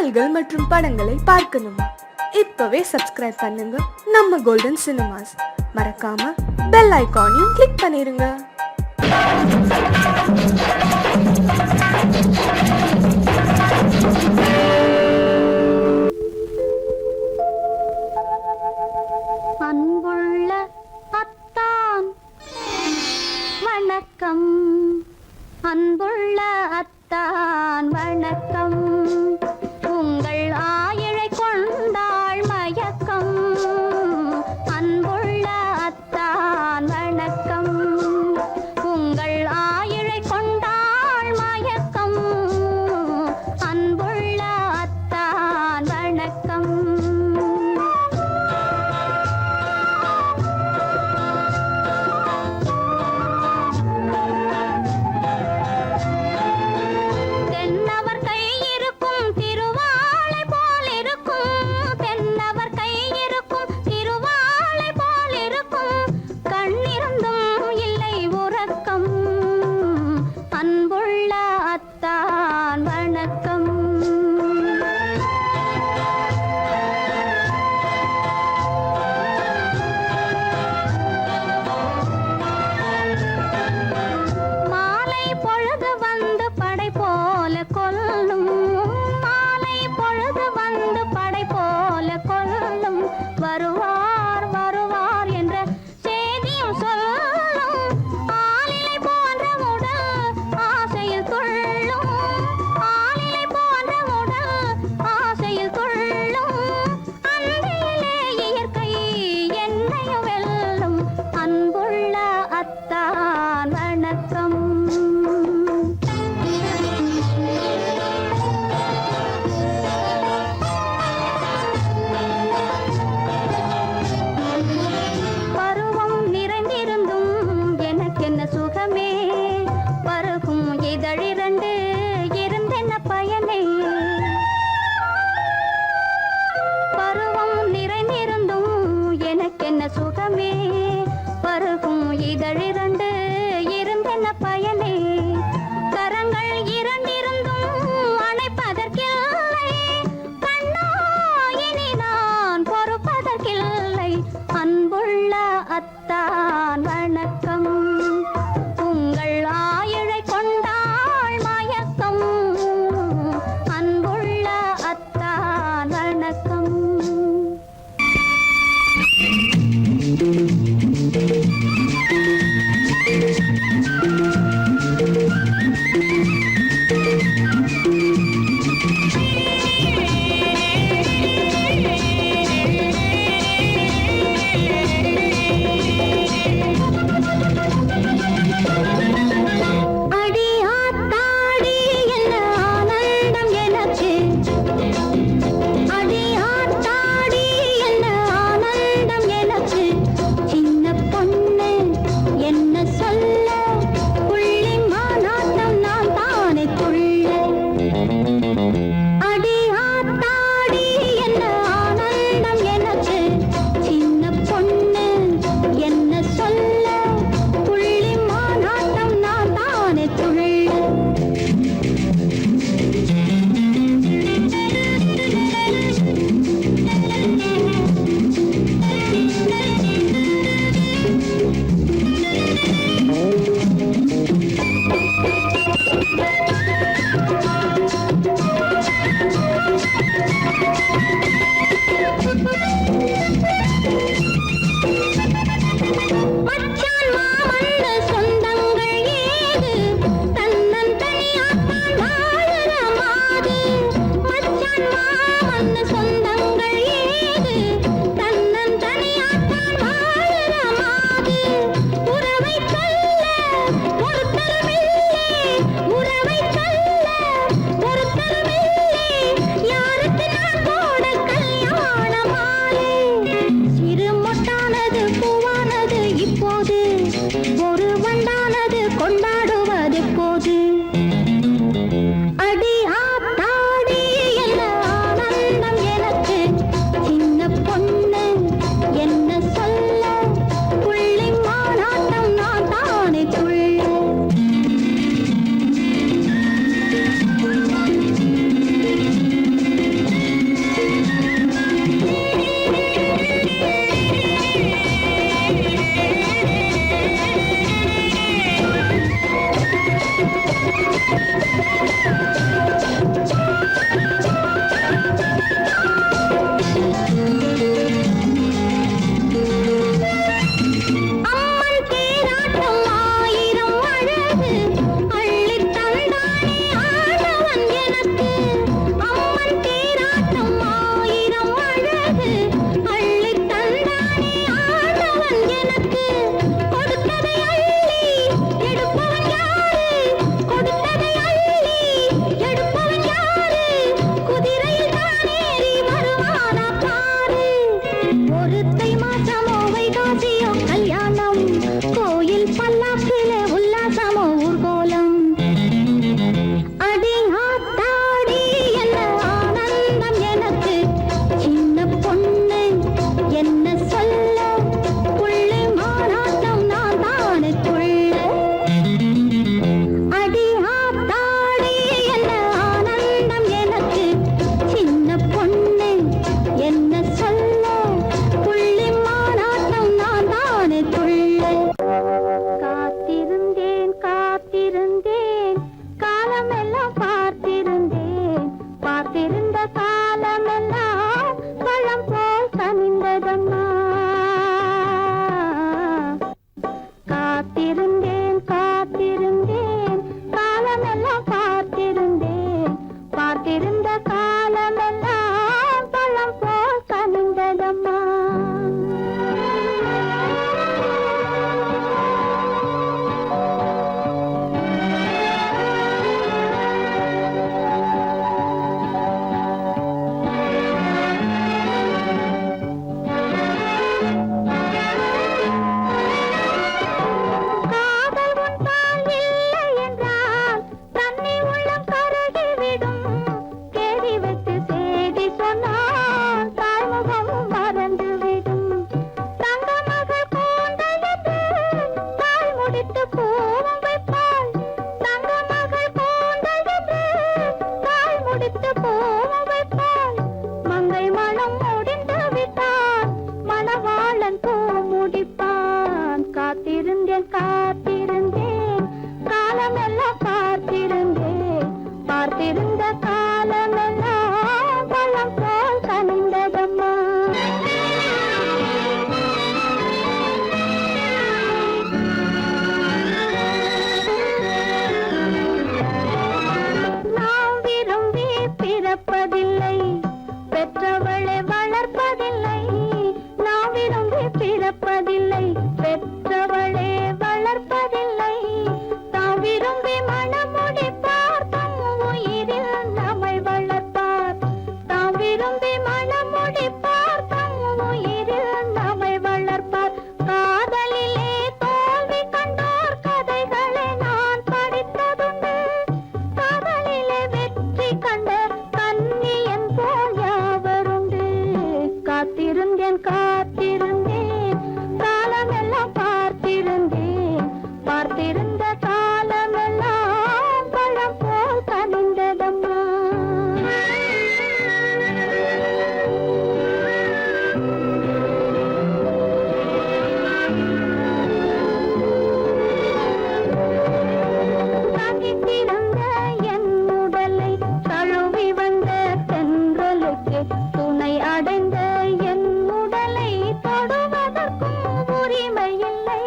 பாடல்கள் மற்றும் படங்களை பார்க்கணுமா? இப்பவே சப்ஸ்கிரைப் பண்ணுங்க நம்ம கோல்டன் சினிமாஸ். மறக்காம பெல் ஐகானையும் கிளிக் பண்ணிருங்க. அன்புள்ள அத்தான் வணக்கம், அன்புள்ள அத்தான் வணக்கம். உங்கள் ஆயிழை கொண்டாள் மயக்கம். அன்புள்ள அத்தான் வணக்கம். உங்கள் ஆயிழை கொண்டாள் மயக்கம். காலமெல்லாம் பழம் போல் கனிந்ததம்மா. காத்திருந்தேன் காத்திருந்தேன் காலமெல்லாம் பார்த்திருந்தேன், பார்த்திருந்த காலமெல்லாம் பழம் போல் கனிந்ததம்மா. காத்திருந்தேன் காத்திருந்தேன் காலமெல்லாம் பார்த்திருந்தேன், பார்த்திருந்த காலமெல்லாம் பழம் போல் கனிந்ததம்மா. நாம் விரும்பி பிறப்பதில்லை, பெற்றவளை வளர்ப்பதில்லை. நாம் விரும்பி பிறப்பதில்லை, பெற்றவளே வளர்ப்பதில்லை. தாம் விரும்பி மனமுடிப்பார், தம் உயிரில் நம்மை வளர்ப்பார். தாம் விரும்பி மனமுடிப்பார், தம் உயிரில் நம்மை வளர்ப்பார். காதலிலே தோல்வி கண்டோர் கதைகளை நான் படித்ததுண்டு. காதலிலே வெற்றி கண்ட கன்னியன் போல் யாவருண்டு. காத்திருந்தேன் காத்திருந்தேன் காலமெல்லாம் பார்த்திருந்தேன், பார்த்திருந்த காலமெல்லாம் பழம் போல் கனிந்ததம்மா. தனித்திருந்த என் உடலை தழுவி வந்த தென்றலுக்கு துணை அடைந்த என் உடலை தொடுவதற்கும் உரிமை இல்லை.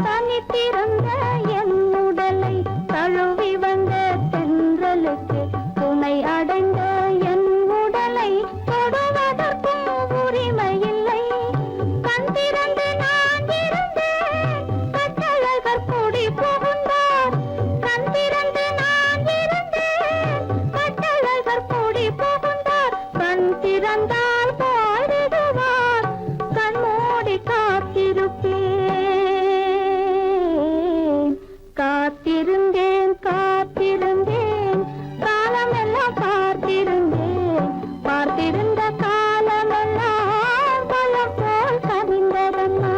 தனித்திருந்த என் உடலை தழுவி வந்த தென்றலுக்கு துணை அடைந்த என் உடலை தொடுவதற்கும் உரிமை இல்லை. கண் திறந்து நான் இருந்தேன், கட்டழகர் கூடி புகுந்தார். கண் திறந்து நான் இருந்தேன், கட்டழகர் கூடி புகுந்தார். கண் திறந்தால் பாடிடுவார், கண் மூடி காத்திருப்பேன். காத்திருந்தேன் காத்திருந்தேன் காலமெல்லாம் பார்த்திருந்தேன், பார்த்திருந்த காலமெல்லாம் பழம் போல் கனிந்ததம்மா.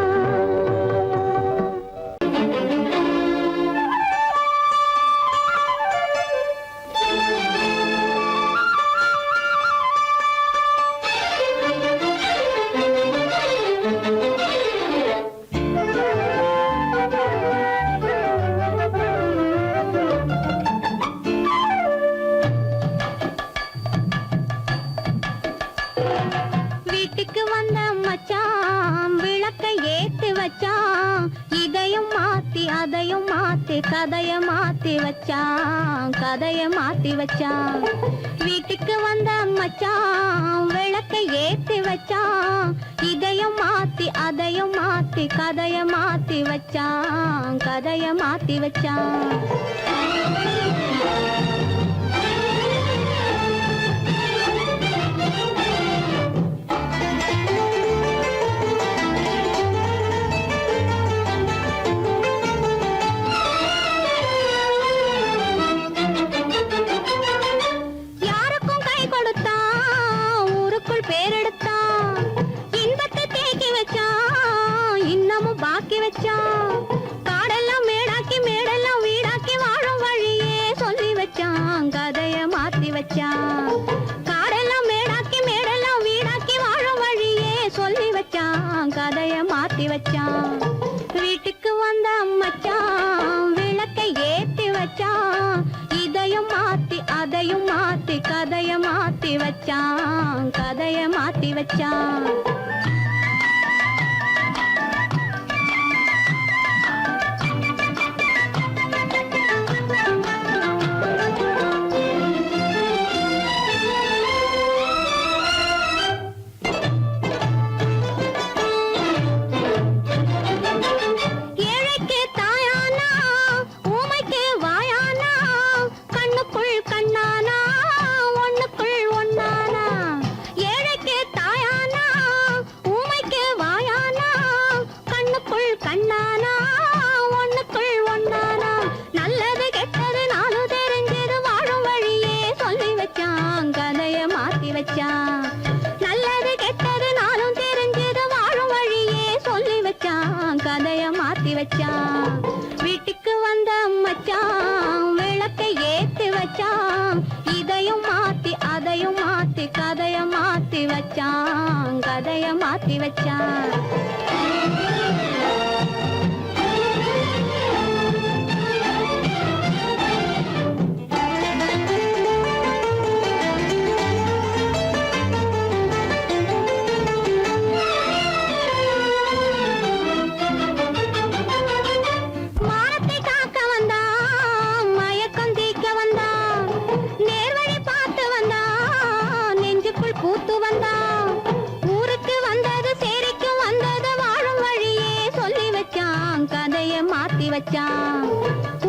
வீட்டுக்கு வந்த மச்சான் விளக்கை ஏத்தி வச்சான், இதையும் மாத்தி அதையும் மாத்தி கதைய மாத்தி வச்சான், கதைய மாத்தி வச்சான். வீட்டுக்கு வந்த மச்சான் விளக்கை ஏத்தி வச்சான், இதையும் மாத்தி அதையும் மாத்தி கதைய மாத்தி வச்சான், கதைய மாத்தி வச்சான். யாருக்கும் கை கொடுத்தான், ஊருக்குள் பேரெடுத்தான், இன்பத்தை தேக்கி வச்சான், இன்னமும் பாக்கி வச்சான். காடெல்லாம் மேடாக்கி மேடெல்லாம் வீடாக்கி வாழும் வச்சான் கதைய மாத்தி வச்சான் ஏழைக்கு தாயானா ஊமைக்கு வாயானா கண்ணுக்குள் கண்ணானா ஒண்ணுக்குள் ஒண்ணானா ஏழைக்கு தாயானா ஊமைக்கு வாயானா கண்ணுக்குள் கண்ணானா ஒண்ணுக்குள் ஒண்ணானா நல்லது கெட்டது நானும் தெரிஞ்சது வாழும் வழியே சொல்லி வச்சான் கதைய மாத்தி வச்சான் நல்லது கெட்டது நானும் தெரிஞ்சது வாழும் வழியே சொல்லி வச்சான் கதைய மாத்தி வச்சான் வீட்டுக்கு வந்த மச்சான் விளக்கை ஏத்தி வச்சான் இதையும் மாத்தி அதையும் மாத்தி கதைய மாத்தி வச்சான் கதைய மாத்தி வச்சான் மானத்தை காக்க வந்தான் மயக்கம் தீக்க வந்தான் நேர்வழி பார்த்து வந்தான் நெஞ்சுக்குள் பூத்து வந்தான் ஊருக்கு வந்தது சேரிக்கு வந்தது வாழும் வழியே சொல்லி வச்சான் கதைய மாத்தி வச்சான்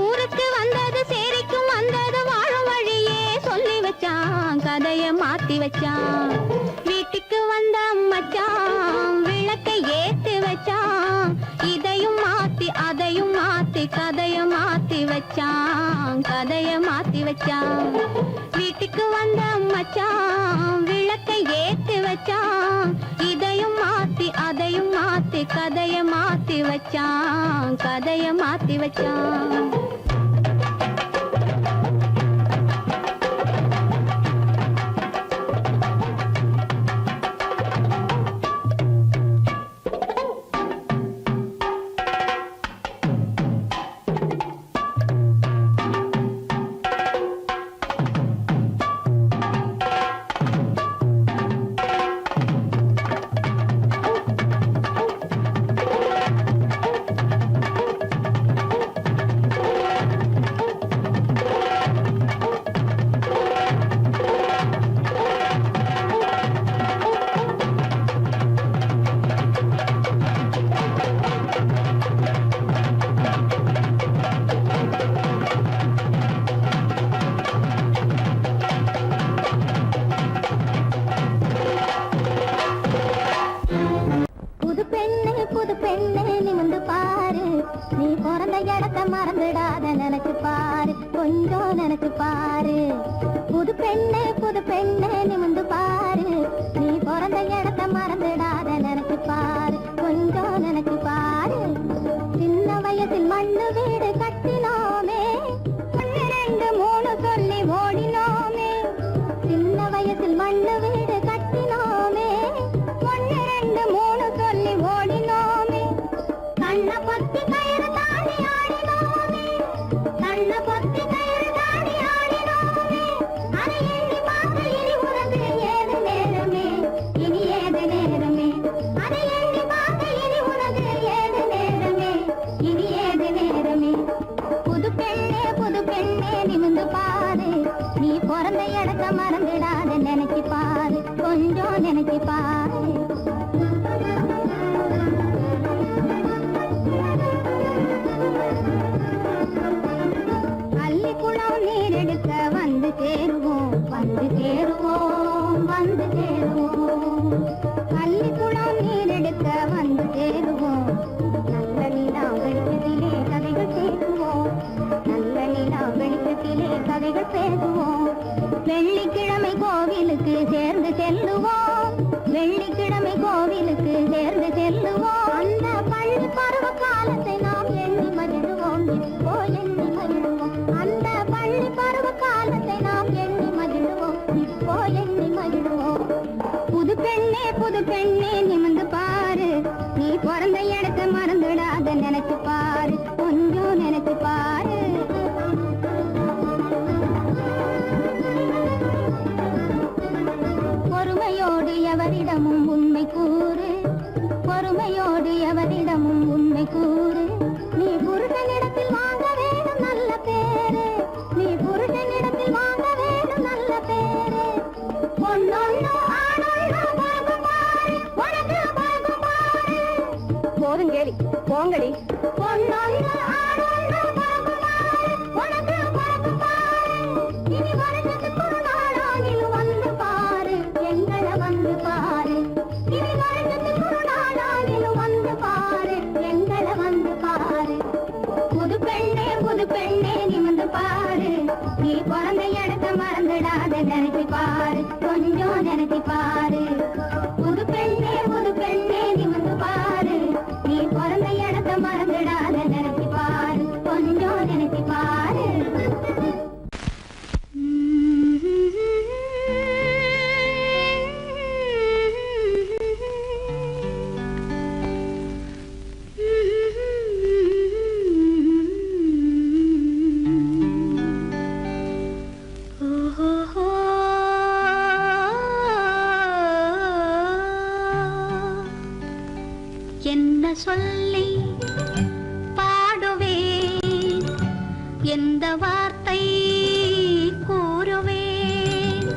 ஊருக்கு வந்தது சேரிக்கும் வந்தது வாழும் வழியே சொல்லி வச்சான் கதைய மாத்தி வச்சான் வீட்டுக்கு வந்த மச்சான் விளக்கை ஏத்தி வச்சான் இதையும் மாத்தி அதையும் மாத்தி கதைய மாத்தி வச்சான் கதைய மாத்தி வச்சான் வீட்டுக்கு வந்த மச்சான் விளக்கை ஏத்தி வச்சான் இதையும் மாத்தி அதையும் மாத்தி கதைய மாத்தி வச்சான் கதைய மாத்தி வச்சான் புது பெண்ணே நிமிந்து பாரு நீ பிறந்த இடத்த மறந்துடாத நினைச்சு பாரு கொஞ்சம் நினைச்சு பாரு புது பெண்ணே நிமிந்து பாரு நீ பிறந்த இடத்த மறந்துடாத நினைச்சு பாரு கொஞ்சம் நினைச்சு பாரு சின்ன வயசில் மண்ணு வீடு கட்டினோமே 1 2 3 சொல்லி ஓடினோமே சின்ன வயசில் மண்ணு வீடு கட்டினோமே 1 2 3 சொல்லி ஓடினோமே கண்ண பொத்தி கயிறு தாண்டி ஆடினோமே கண்ண பொத்தி கயிறு தாண்டி ஆடினோமே அதை எண்ணி பார்க்க இனி உனக்கு ஏது நேரமே இனி ஏது நேரமே அதை எண்ணி பார்க்க இனி உனக்கு ஏது நேரமே இனி ஏது நேரமே புது பெண்ணே நிமிந்து பாரு நீ பிறந்த இடத்த மறந்துடாத நினைச்சு பாரு கொஞ்சம் நினைச்சு பாரு அள்ளிக்குளம் நீரெடுக்க வந்து சேருவோம் வந்து சேருவோம் வந்து சேருவோம் அள்ளிக்குளம் நீரெடுக்க வந்து சேருவோம் நல்ல நிலா வெளிச்சத்திலே கதைகள் பேசுவோம் நல்ல நிலா வெளிச்சத்திலே கதைகள் பேசுவோம் வெள்ளிக்கிழமை கோவிலுக்கு சேர்ந்து செல்லுவோம் வெள்ளிக்கிழமை கோவிலுக்கு சேர்ந்து செல்லுவோம் அந்த பள்ளி பருவ காலத்தை நாம் எண்ணி மகிழ்வோம் இப்போ எண்ணி மகிழ்வோம் அந்த பள்ளி பருவ காலத்தை நாம் எண்ணி மகிழ்வோம் இப்போ எண்ணி மகிழ்வோம் புது பெண்ணே நிமிந்து பாரு நீ பிறந்த இடத்தை மறந்துடாத நினைச்சு பாரு கொஞ்சம் நினைச்சு பாரு போங்கடி. பொன்னொன்று ஆடொன்று பறக்கும் பாரு, உனக்கு பறக்கும் பாரு. இனி வருஷத்துக்கு ஒரு நாளாகிலும் வந்து பாரு, எங்களை வந்து பாரு. இனி வருஷத்துக்கு ஒரு நாளாகிலும் வந்து பாரு, எங்களை வந்து பாரு. புது பெண்ணே நிமிந்து பாரு, நீ பிறந்த இடத்த மறந்துடாத நினைச்சு பாரு, கொஞ்சம் நினைச்சு பாரு. புது பெண்ணே நிமிந்து பாரு, நீ பிறந்த இடத்த மறந்துடாத நினைச்சு பாரு, கொஞ்சம் நினைச்சு பாரு. என்ன சொல்லி பாடுவேன், எந்த வார்த்தை கூறுவேன்,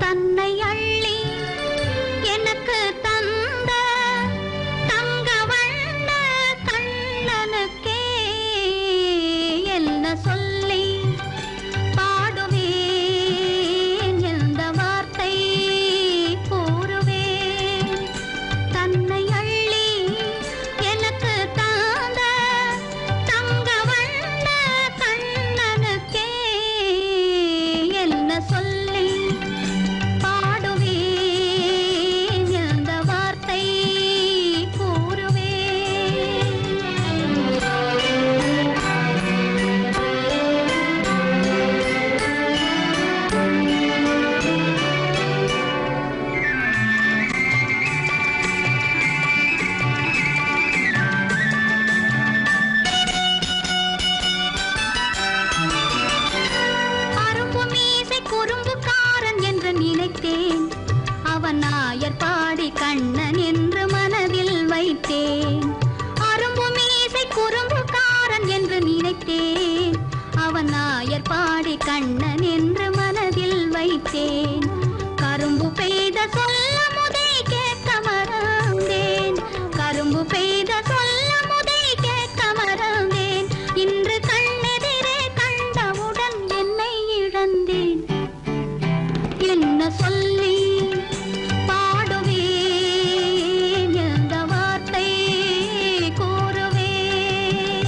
தன்னை அள்ளி எனக்கு தந்த தங்க வண்ண கண்ணனுக்கே என்ன சொல்லி பாடுவேன், எந்த வார்த்தை கூறுவேன், தன்னை அள்ளி எனக்கு தாந்த தங்க வண்ண கண்ணனுக்கே என்ன சொல்லி பாடுவேன், எந்த வார்த்தை அரும்பு மீசை குறும்புக்காரன் என்று நினைத்தேன், அவன் நாயர் பாடி கண்ணன் என்று மனதில் வைத்தேன். அரும்பு மீசை குறும்புக்காரன் என்று நினைத்தேன், அவன் நாயர் பாடி கண்ணன் என்று மனதில் வைத்தேன். கரும்பு பெய்த சொல்ல முதை கேட்க மறந்தேன், கரும்பு பெய்த சொல்ல முதை கேட்க மறந்தேன். இன்று கண்ணெதிரே கண்டவுடன் என்னை இழந்தேன். என்ன சொல்லி பாடுவேன், எந்த வார்த்தை கூறுவேன்.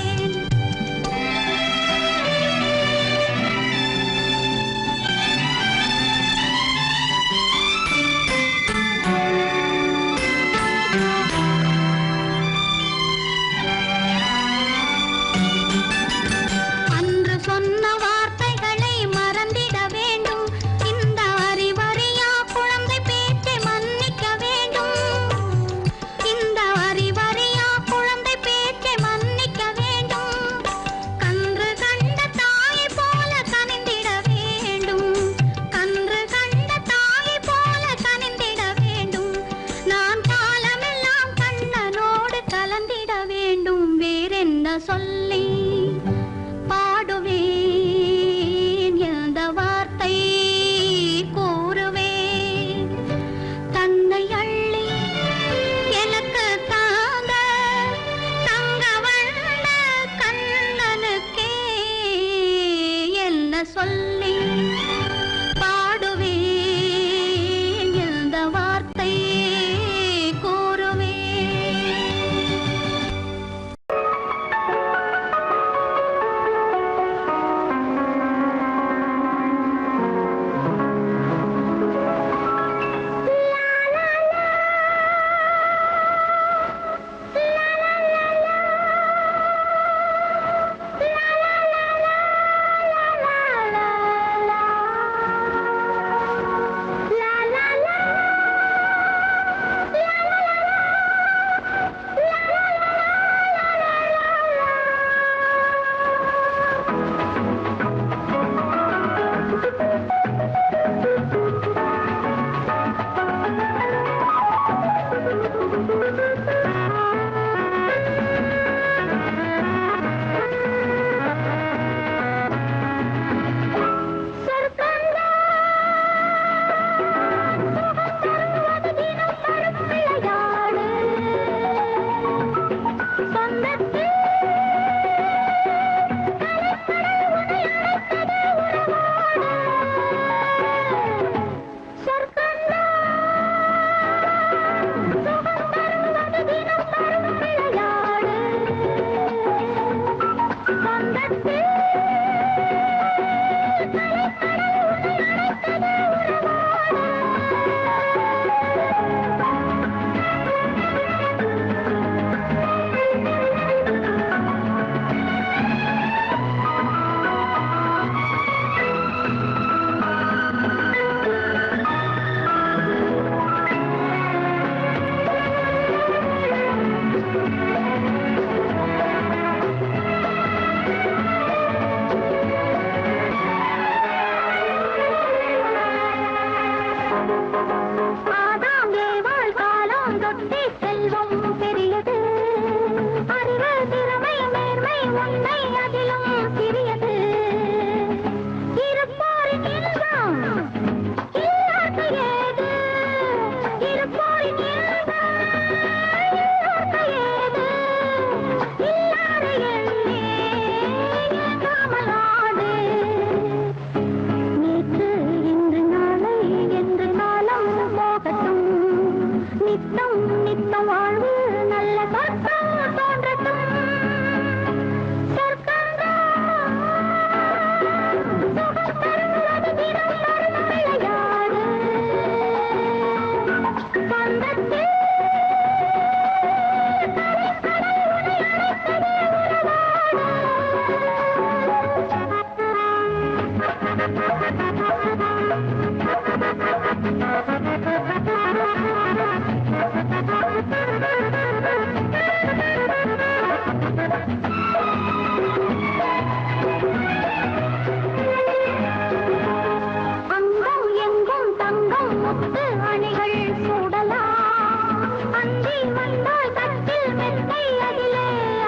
அங்கம் எங்கும் தங்கம் முத்து அணிகள் சூடலாம், அந்தி வந்தால் தட்டில் மெத்தை அதிலே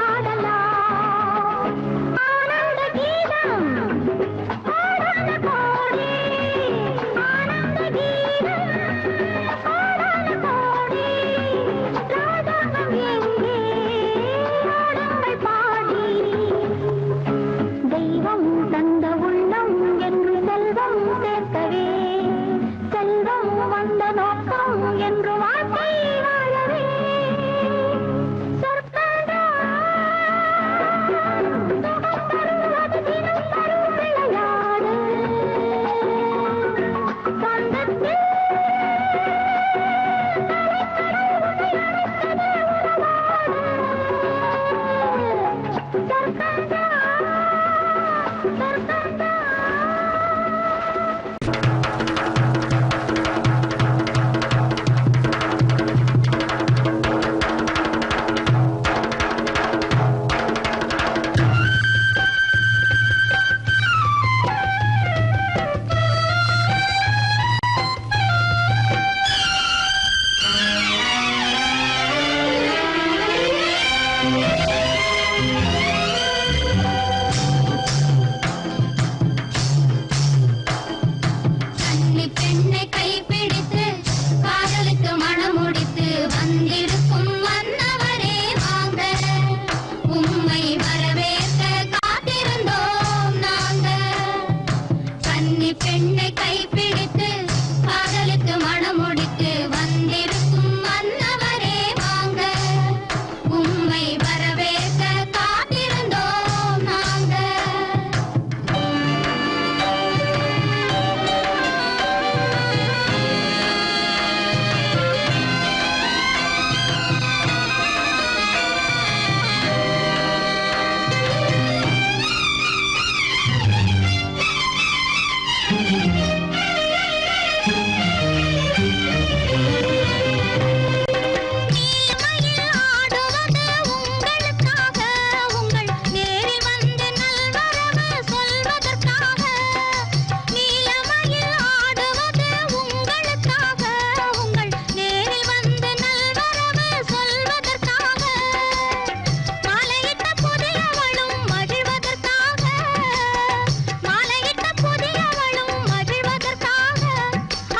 ஆடலாம். ஆனந்த கீதம் ஆடாத கோடி, ஆனந்த கீதம் ஆடாத கோடி, ராஜாங்கம் எங்கே ஆடுங்கள் பாடி. தெய்வம் தந்த உள்ளம் என்று செல்வம் சேர்க்கவே, செல்வம் வந்த நோக்கம் என்று வாழ்க்கை வாழவே. சொர்க்கம்தான் தருவது தினம் தரும் விளையாடு, சொந்தத்தில் கன்னி பெண்ணை கைப்பிடித்து காதலுக்கு மணமுடித்து வந்திருக்கும் மன்னவரே வாங்க, உம்மை வரவேற்க காத்திருந்தோம் நாங்க. கன்னி பெண்ணை கைப்பிடித்து காதலுக்கு மணமுடித்து வந்திருக்கும் மன்னவரே வாங்க, உம்மை வரவேற்க காத்திருந்தோம் நாங்க. நீலமயில் ஆடுவது உங்களுக்காக, உங்கள் நேரில் வந்து நல்வரவு சொல்வதற்காக. நீலமயில் ஆடுவது உங்களுக்காக, உங்கள் நேரில் வந்து நல்வரவு சொல்வதற்காக. மாலையிட்ட புதியவளும் மகிழ்வதற்காக, மாலையிட்ட புதியவளும் மகிழ்வதற்காக,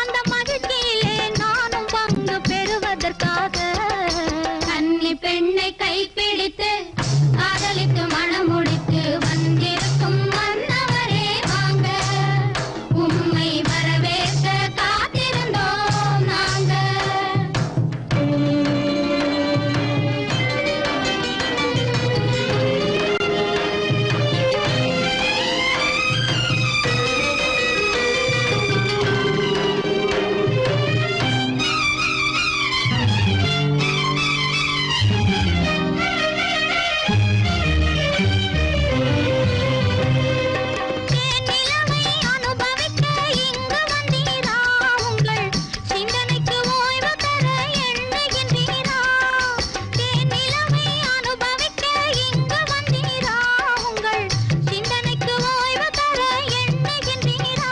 அந்த மகிழ்ச்சியிலே நானும் பங்கு பெறுவதற்காக. கன்னி பெண்ணை கைப்பிடித்து காதலுக்கு மணமுடித்து வந்திருக்கும் மன்னவரே வாங்க, உம்மை வரவேற்க காத்திருந்தோம் நாங்க. தேனிலவை அனுபவிக்க இங்கு வந்தீரா, உங்கள் சிந்தனைக்கு ஓய்வு தர எண்ணுகின்றீரா. தேனிலவை அனுபவிக்க இங்கு வந்தீரா, உங்கள் சிந்தனைக்கு ஓய்வு தர எண்ணுகின்றீரா.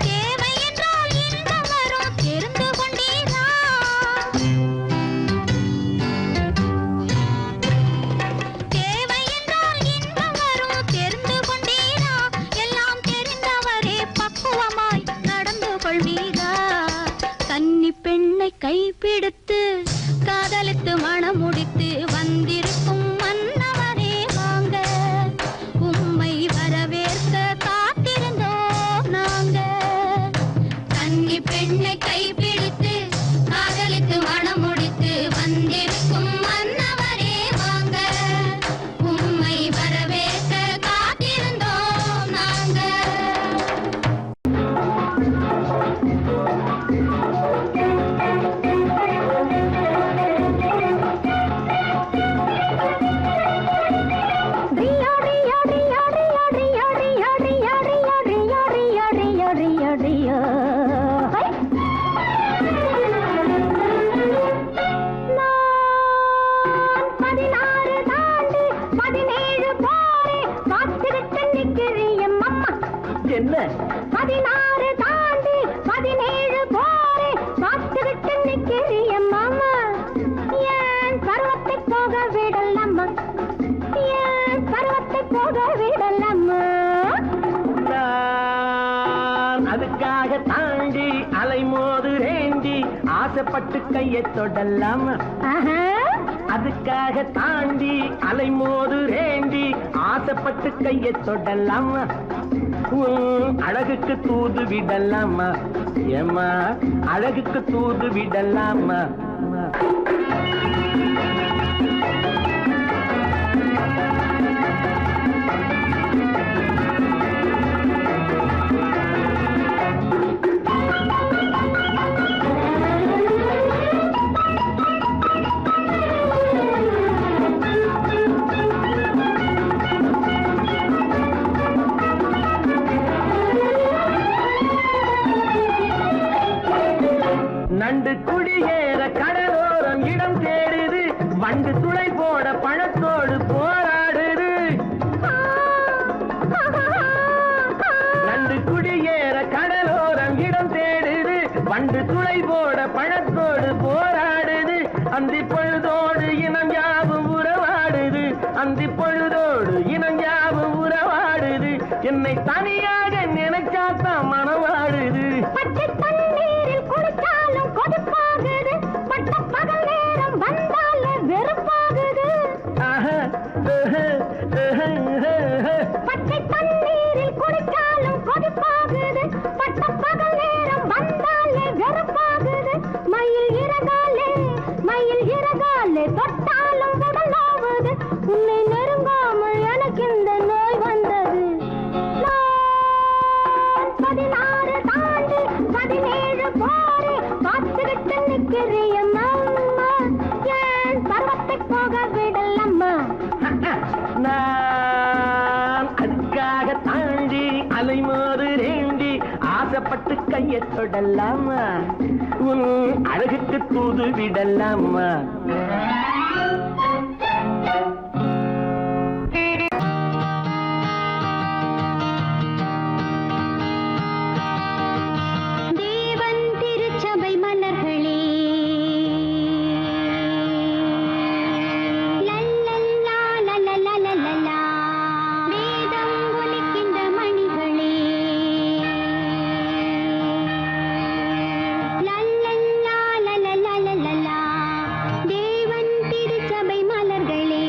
தேவை என்றால் இன்பம் வரும் தெரிந்து கொண்டீரா. தேவை என்றால் இன்பம் வரும் தெரிந்து கொண்டீரா. எல்லாம் தெரிந்தவரே பக்குவமாய் நடந்து கொள்வீரா. கன்னி பெண்ணை கைப்பிடித்து காதலித்து மணமுடித்து வந்திருக்கும் மன்னவரே வாங்க, உம்மை வரவேற்க காத்திருந்தோம் நாங்க. கன்னி பெண்ணை கைப்பிடித்து காதலித்து மணமுடித்து வந்திருக்கும் மன்னவரே வாங்க, உம்மை வரவேற்க காத்திருந்தோம் நாங்க. என்ன 16 தாண்டி 17 போரே பார்த்துக்கிட்டு நிக்கிறிய மாமா ஏன் பருவத்தை போக விடலாமா ஏன் பருவத்தை போக விடலாமா அதுக்காக தாண்டி அலைமோது ரேண்டி ஆசைப்பட்டு கையை தொடலாமா அதுக்காக தாண்டி அலைமோது ரேண்டி ஆசைப்பட்டு கையை தொடலாமா அழகுக்கு தூது விடலாமா ஏமா அழகுக்கு தூது விடலாமா நண்டு குடியேற கடலோரம் இடம் தேடுது வண்டு துளை போட பழத்தோடு போராடுது நண்டு குடியேற கடலோரம் இடம் தேடுது வண்டு துளை போட பழத்தோடு போராடுது அந்தி பொழுதோடு இனம் யாவும் உறவாடுது அந்தி பொழுதோடு இனம் யாவும் உறவாடுது என்னை தனியாக நினைச்சாத்தான் மனவாடுது பச்சை தண்ணீரில் குளிச்சாலும் கொதிப்பாகுது பட்ட பகல் நேரம் வந்தாலே வெறுப்பாகுது பச்சை தண்ணீரில் குளிச்சாலும் கொதிப்பாகுது பட்ட பகல் நேரம் வந்தாலே வெறுப்பாகுது மயில் இறகாலே தொட்டாலும் உடலாவது உன்னை நெருங்காமல் எனக்கு இந்த நோய் வந்தது 16 தாண்டி 17 போரே பார்த்துக்கிட்டு நிக்கிறிய மாமா ஏன் பருவத்தை போக விடலாமா நான் அதுக்காக தாண்டி அலைமோது ரேண்டி ஆசைப்பட்டு கையை தொடலாமா உன் அழகுக்கு தூது விடலாமா தேவன் திருச்சபை மலர்களே லல்லல்லா லல்லல்லா வேதம் ஒலிக்கின்ற மணிகளே லல்லல்லா லல்லல்லா தேவன் திருச்சபை மலர்களே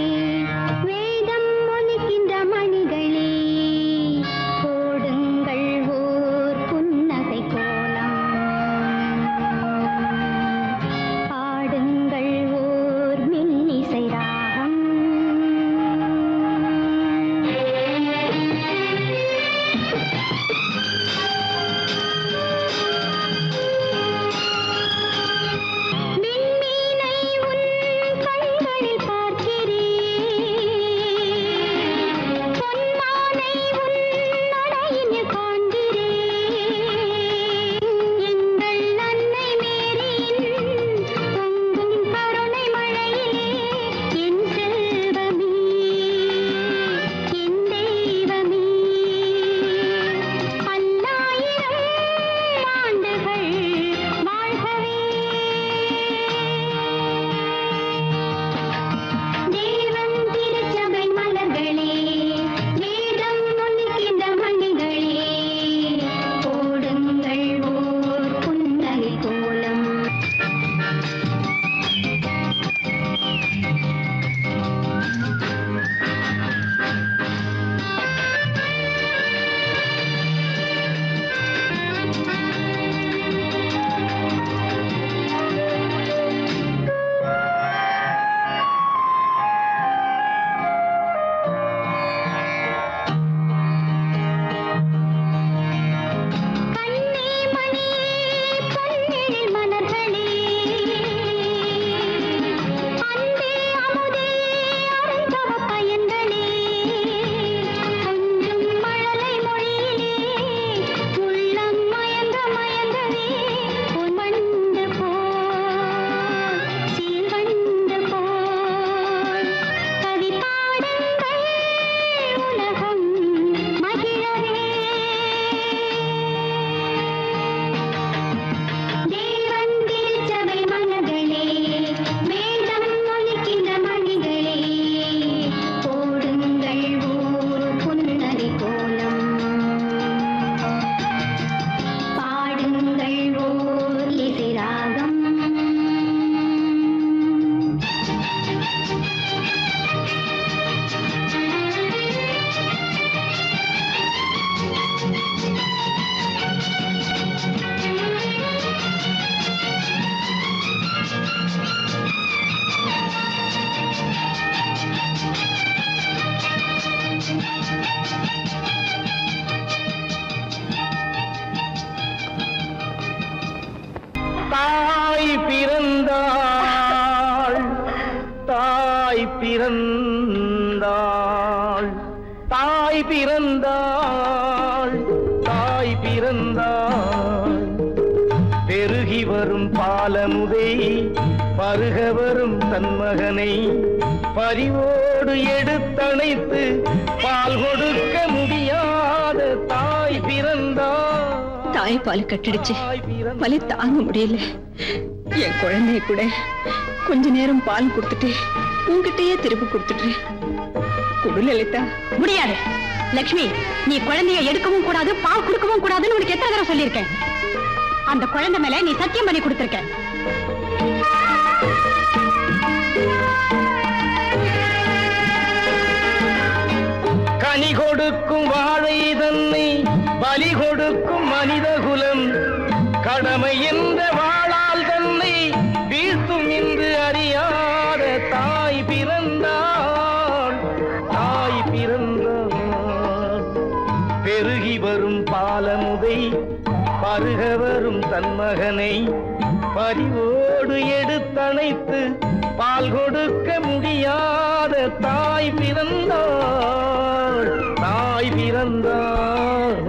பிறந்தாள் தாய் பிறந்தாள் தாய் பிறந்தாள் தாய் பிறந்தாள் பெருகி வரும் பாலமுதை பருக வரும் தன் மகனை பரிவோடு எடுத்தணைத்து பால் கொடுக்க முடியாத தாய் பிறந்தாள் தாய் பால் கட்டிடுச்சு வலி தாங்க முடியல என் குழந்தைய கூட கொஞ்ச நேரம் பால் கொடுத்துட்டு உன்கிட்டயே திருப்பி கொடுத்துட்டு குடு லலிதா. முடியாது லட்சுமி, நீ குழந்தைய எடுக்கவும் கூடாது, பால் கொடுக்கவும் கூடாதுன்னு உனக்கு எத்தனை தடவை சொல்லியிருக்கேன். அந்த குழந்தை மேல நீ சத்தியம் பண்ணி கொடுத்திருக்க. கனி கொடுக்கும் வாழை தன்னை பலி கொடுக்கும் மனித குலம் கடமை என்ற வாழால் தன்னை வீழ்த்தும் என்று அறியாத தாய் பிறந்தாள் தாய் பிறந்தாள் பெருகி வரும் பாலமுதை பருக வரும் தன் மகனை பரிவோடு எடுத்தணைத்து பால் கொடுக்க முடியாத தாய் பிறந்தாள் தாய் பிறந்தாள்.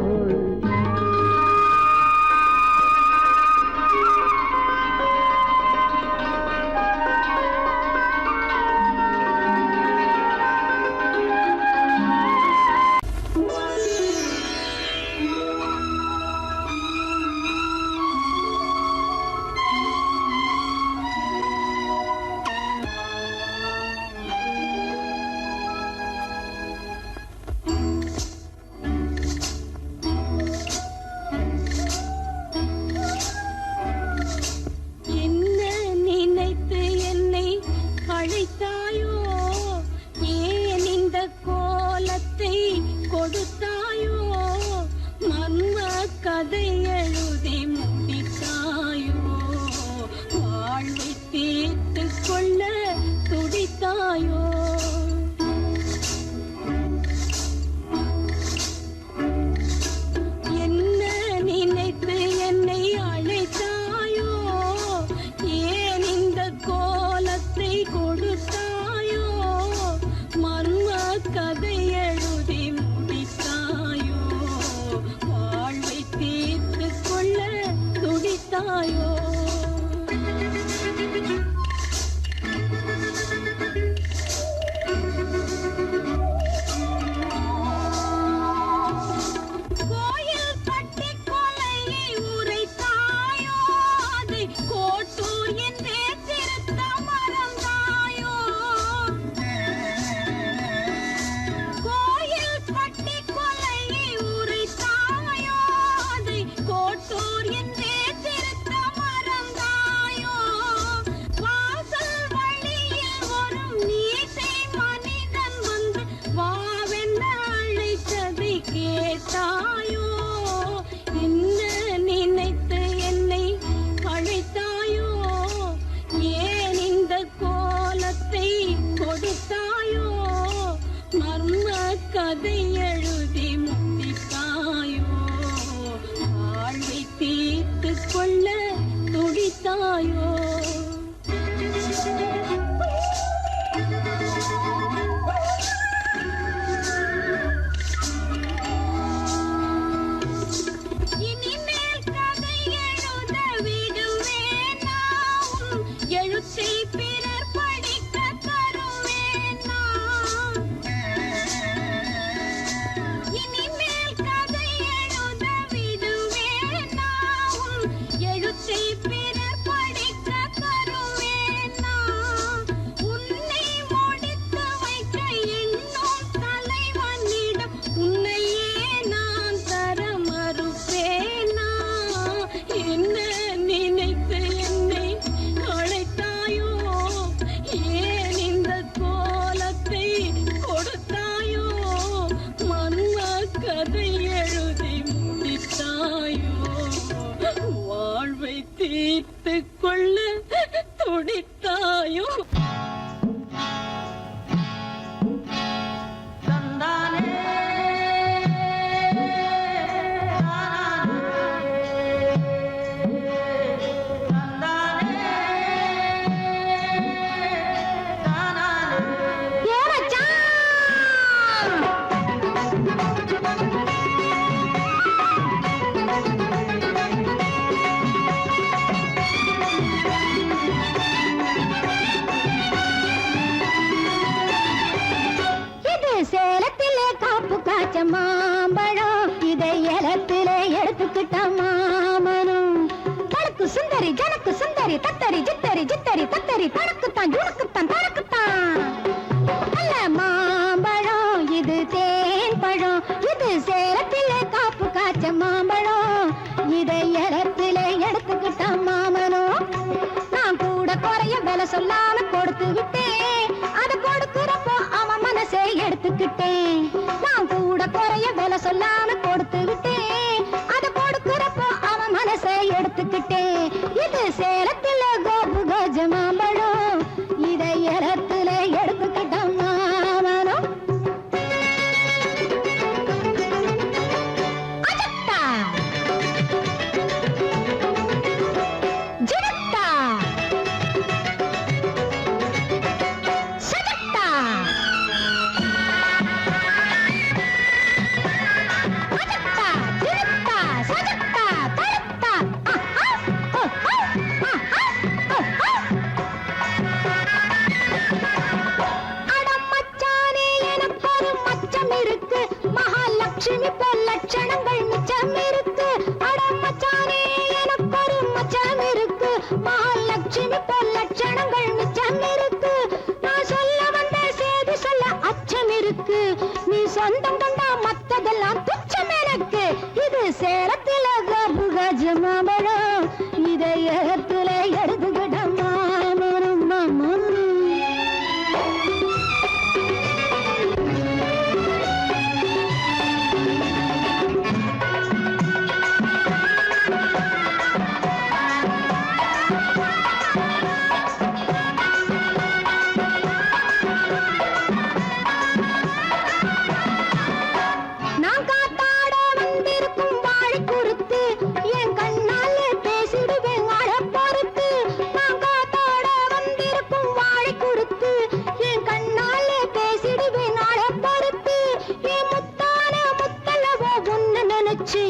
ஜித்தரி தத்தரி ஜித்தரி ஜித்தரி தத்தரி தனக்குத்தான் ஜுணுக்குத்தான் தனக்குத்தான் நல்ல மாம்பழம் இது தேன் பழம் இது சேலத்திலே காப்பு காய்ச்ச மாம்பழம் இதை இடத்திலே எடுத்துக்கிட்டான் மாமனும் நான் கூட குறைய விலை சொல்லாம கொடுத்து விட்டேன் அது கொடுக்கிறப்போ அவன் மனசை எடுத்துக்கிட்டேன் நான் கூட குறைய விலை சொல்லாம கொடுத்து விட்டேன் அது கொடுக்கிறப்போ அவன் மனசை எடுத்துக்கிட்டேன் இது சேலத்துல கோபு கஜ மாம்பழம் இதை இடத்துல எடுத்துக்கிட்டான் மாமனும் அஜத்தா ஜினத்தா சஜத்தா அஜத்தா ஜினத்தா சஜத்தா தலத்தா அடம் மச்சானே எனக்கு ஒரு மச்சம் இருக்கு மகாலட்சுமி போல் லட்சணங்கள் மிச்சம் இருக்கு அடம் மச்சானே எனக்கு ஒரு மச்சம் இருக்கு மகாலட்சுமி போல் லட்சணங்கள் மிச்சம் இருக்கு நான் சொல்ல வந்த செய்தி சொல்ல அச்சம் இருக்கு நீ சொந்தம் கண்டா மத்ததெல்லாம் துச்சம் எனக்கு இது சேலத்தில கபுகஜ மாம்பழம் இதை ஏத்துல எடுத்துக்கிட்ட மாமனும் மாமனும் நான் காத்தாட வந்திருக்கும் வாழை குறுத்து என் கண்ணாலே பேசிடுவேன் அழ பொறுத்து நான் காத்தாட வந்திருக்கும் வாழை குறுத்து என் கண்ணாலே பேசிடுவேன் அழ பொறுத்து என் முத்தான முத்தலவோ ஒன்னு நினைச்சு